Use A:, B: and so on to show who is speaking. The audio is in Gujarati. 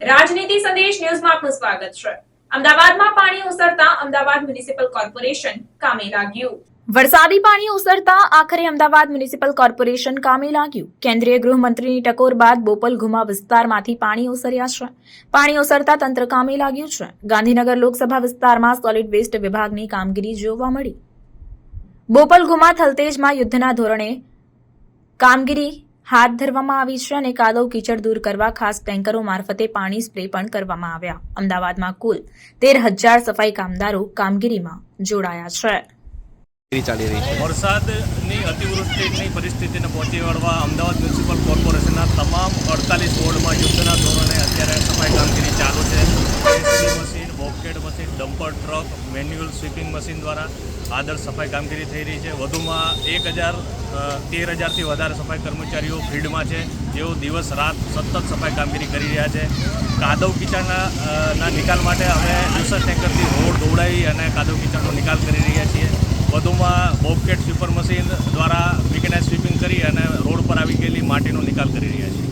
A: રાજનીતિ સંદેશ ન્યૂઝમાં આપનું સ્વાગત છે। અમદાવાદમાં પાણી ઓસરતા અમદાવાદ મ્યુનિસિપલ કોર્પોરેશન કામે લાગ્યું। વરસાદી પાણી ઓસરતા આખરે અમદાવાદ મ્યુનિસિપલ કોર્પોરેશન કામે લાગ્યું। કેન્દ્રીય ગૃહમંત્રીની ટકોર બાદ બોપલ ઘુમા વિસ્તારમાંથી પાણી ઓસર્યા છે। પાણી ઓસરતા તંત્ર કામે લાગ્યું છે। ગાંધીનગર લોકસભા વિસ્તારમાં સોલિડ વેસ્ટ વિભાગની કામગીરી જોવા મળી। બોપલ ઘુમા થલતેજમાં યુદ્ધના ધોરણે કામગીરી હાથ ધરવામાં આવી છે અને કાદવ કીચડ દૂર કરવા ખાસ ટેન્કરો મારફતે પાણી સ્પ્રે પણ કરવામાં આવ્યા। અમદાવાદમાં કુલ 13,000 સફાઈ કામદારો કામગીરીમાં જોડાયા છે।
B: વરસાદની અતિવૃષ્ટિની પરિસ્થિતિને પહોંચી વળવા અમદાવાદ મ્યુનિસિપલ કોર્પોરેશનના તમામ 48 વોર્ડમાં યુદ્ધના ધોરણે અત્યારે સફાઈ કામગીરી ચાલુ છે। JCB machine, Bobcat machine, dumper truck, manual sweeping machine દ્વારા આદર્શ સફાઈ કામગીરી થઈ રહી છે। વધુમાં 13,000થી વધારે સફાઈ કર્મચારીઓ ફિલ્ડમાં છે, જેઓ દિવસ રાત સતત સફાઈ કામગીરી કરી રહ્યા છે। કાદવ કીચડના નિકાલ માટે અમે જ્યુસર ટેન્કરથી રોડ દોડાવી અને કાદવ કીચડનો નિકાલ કરી રહ્યા છીએ। વધુમાં બોબકેટ સ્વીપર મશીન દ્વારા મિકેનાઇઝ સ્વીપિંગ કરી અને રોડ પર આવી ગયેલી માટીનો નિકાલ કરી રહ્યા છીએ।